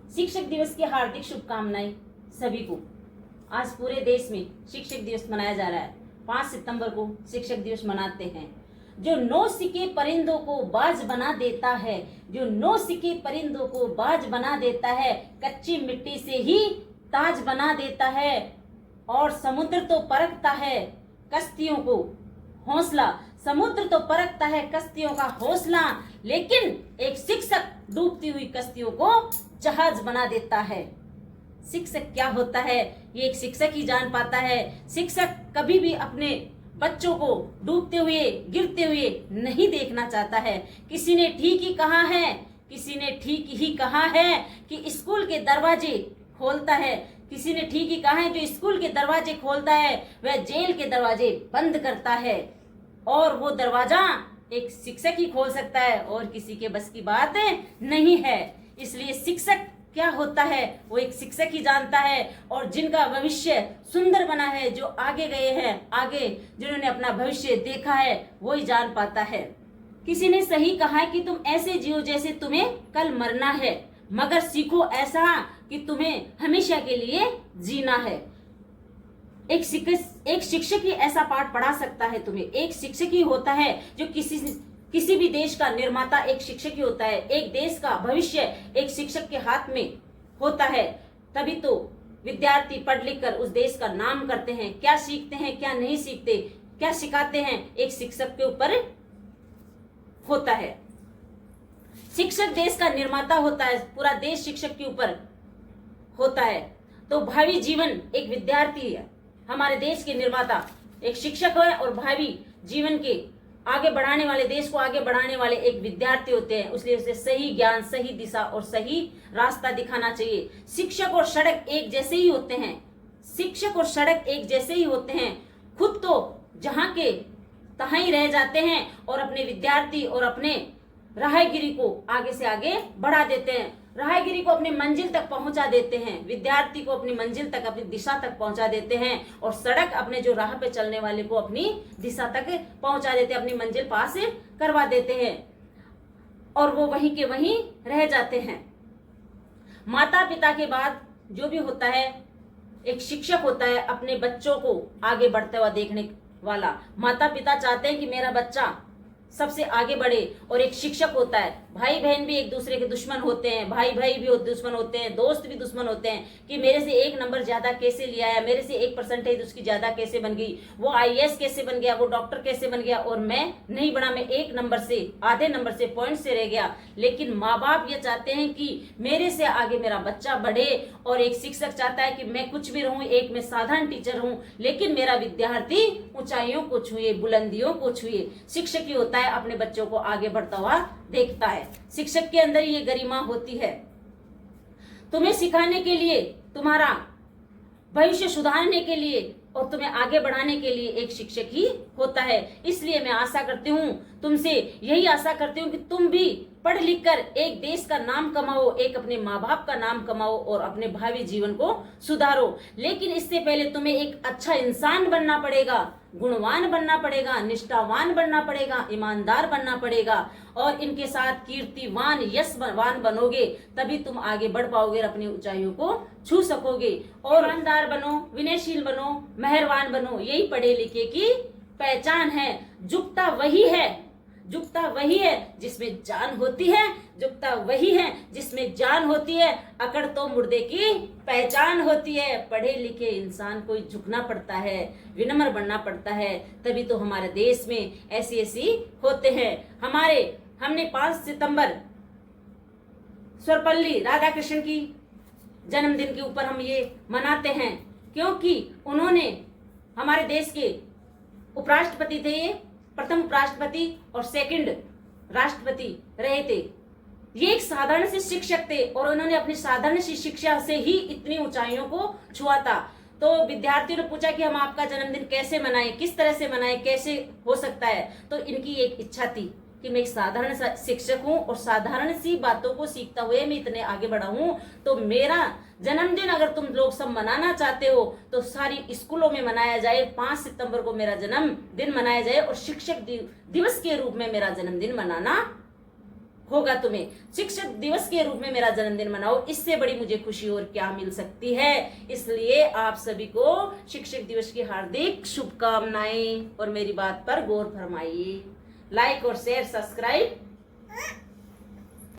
शिक्षक दिवस की हार्दिक शुभकामनाएं सभी को। आज पूरे देश में शिक्षक दिवस मनाया जा रहा है। 5 सितंबर को शिक्षक दिवस मनाते हैं। जो 9 सिके परिंदों को बाज बना देता है, जो 9 सिके परिंदों को बाज बना देता है, कच्ची मिट्टी से ही ताज बना देता है। और समुद्र तो परखता है कश्तियों को हौसला, समुद्र तो परखता है कश्तियों का हौसला, लेकिन एक शिक्षक डूबती हुई कश्तियों को जहाज बना देता है। शिक्षक क्या होता है ये एक शिक्षक ही जान पाता है। शिक्षक कभी भी अपने बच्चों को डूबते हुए गिरते हुए नहीं देखना चाहता है। किसी ने ठीक ही कहा है, किसी ने ठीक ही कहा है कि स्कूल के दरवाजे खोलता है। किसी ने ठीक ही कहा है जो स्कूल के दरवाजे खोलता है वह जेल के दरवाजे बंद करता है। और वो दरवाजा एक शिक्षक ही खोल सकता है और किसी के बस की बात नहीं है। इसलिए शिक्षक क्या होता है वो एक शिक्षक ही जानता है। और जिनका भविष्य सुंदर बना है, जो आगे गए हैं, आगे जिन्होंने अपना भविष्य देखा है, वो ही जान पाता है। किसी ने सही कहा है कि तुम ऐसे जियो जैसे तुम्हें कल मरना है, मगर सीखो ऐसा कि तुम्हें हमेशा के लिए जीना है। एक शिक्षक ही ऐसा पाठ पढ़ा सकता है तुम्हें। एक शिक्षक ही होता है जो किसी भी देश का निर्माता एक शिक्षक ही होता है। एक देश का भविष्य एक शिक्षक के हाथ में होता है। तभी तो विद्यार्थी पढ़ लिख कर उस देश का नाम करते हैं। क्या सीखते हैं, क्या नहीं सीखते, क्या सिखाते हैं, एक शिक्षक के ऊपर होता है। शिक्षक देश का निर्माता होता है, पूरा देश शिक्षक के ऊपर होता है। तो भावी जीवन एक विद्यार्थी है, हमारे देश के निर्माता एक शिक्षक है और भावी जीवन के आगे बढ़ाने वाले, देश को आगे बढ़ाने वाले एक विद्यार्थी होते हैं। इसलिए उसे सही ज्ञान, सही दिशा और सही रास्ता दिखाना चाहिए। शिक्षक और सड़क एक जैसे ही होते हैं, शिक्षक और सड़क एक जैसे ही होते हैं। खुद तो जहां के तहां ही रह जाते हैं और अपने विद्यार्थी और अपने राहगीरी को आगे से आगे बढ़ा देते हैं। राहगीरी को अपनी मंजिल तक पहुंचा देते हैं, विद्यार्थी को अपनी मंजिल तक, अपनी दिशा तक पहुंचा देते हैं। और सड़क अपने जो राह पे चलने वाले को अपनी दिशा तक पहुंचा देते हैं, अपनी मंजिल पास करवा देते हैं और वो वहीं के वहीं रह जाते हैं। माता पिता के बाद जो भी होता है एक शिक्षक होता है, अपने बच्चों को आगे बढ़ते हुआ देखने वाला। माता पिता चाहते हैं कि मेरा बच्चा सबसे आगे बढ़े और एक शिक्षक होता है। भाई बहन भी एक दूसरे के दुश्मन होते हैं, भाई भाई भी दुश्मन होते हैं, दोस्त भी दुश्मन होते हैं कि मेरे से 1 नंबर ज्यादा कैसे लिया है, मेरे से 1% उसकी ज्यादा कैसे बन गई, वो IAS कैसे बन गया, वो डॉक्टर कैसे बन गया और मैं नहीं बना, मैं 1 नंबर से, आधे नंबर से, पॉइंट से रह गया। लेकिन माँ बाप ये चाहते हैं कि मेरे से आगे मेरा बच्चा बढ़े और एक शिक्षक चाहता है कि मैं कुछ भी रहूं, एक मैं साधारण टीचर हूं, लेकिन मेरा विद्यार्थी ऊंचाइयों को छुए, बुलंदियों को छुए। शिक्षक ही होता है अपने बच्चों को आगे बढ़ता हुआ देखता है। शिक्षक के अंदर ये गरिमा होती है। तुम्हें सिखाने के लिए, तुम्हारा भविष्य सुधारने के लिए और तुम्हें आगे बढ़ाने के लिए एक शिक्षक ही होता है। इसलिए मैं आशा करती हूँ, तुमसे यही आशा करती हूँ कि तुम भी पढ़ लिख कर एक देश का नाम कमाओ, एक अपने माँ बाप का नाम कमाओ और अपने भावी जीवन को सुधारो। लेकिन इससे पहले तुम्हें एक अच्छा इंसान बनना पड़ेगा, गुणवान बनना पड़ेगा, निष्ठावान बनना पड़ेगा, ईमानदार बनना पड़ेगा और इनके साथ कीर्तिवान, यशवान बनोगे तभी तुम आगे बढ़ पाओगे और अपनी ऊंचाइयों को छू सकोगे। और ईमानदार बनो, विनयशील बनो, मेहरबान बनो, यही पढ़े लिखे की पहचान है। झुकता वही है, झुकता वही है जिसमें जान होती है, झुकता वही है जिसमें जान होती है। अकड़ तो मुर्दे की पहचान होती है। पढ़े लिखे इंसान को झुकना पड़ता है, विनम्र बनना पड़ता है, तभी तो हमारे देश में ऐसी होते हैं। हमने 5 सितंबर सर्वपल्ली राधाकृष्णन की जन्मदिन के ऊपर हम ये मनाते हैं क्योंकि उन्होंने हमारे देश के उपराष्ट्रपति थे, ये प्रथम उपराष्ट्रपति और 2nd राष्ट्रपति रहे थे। ये एक साधारण से शिक्षक थे और उन्होंने अपनी साधारण सी शिक्षा से ही इतनी ऊंचाइयों को छुआ था। तो विद्यार्थियों ने पूछा कि हम आपका जन्मदिन कैसे मनाएं, किस तरह से मनाएं, कैसे हो सकता है। तो इनकी एक इच्छा थी कि मैं एक साधारण सा शिक्षक हूँ और साधारण सी बातों को सीखता हुए मैं इतने आगे बढ़ा हूँ, तो मेरा जन्मदिन अगर तुम लोग सब मनाना चाहते हो तो सारी स्कूलों में मनाया जाए। 5 सितंबर को मेरा जन्मदिन मनाया जाए और शिक्षक दिवस के रूप में मेरा जन्मदिन मनाना होगा तुम्हें। शिक्षक दिवस के रूप में मेरा जन्मदिन मनाओ, इससे बड़ी मुझे खुशी और क्या मिल सकती है। इसलिए आप सभी को शिक्षक दिवस की हार्दिक शुभकामनाएं और मेरी बात पर गौर फरमाइए। लाइक और शेयर सब्सक्राइब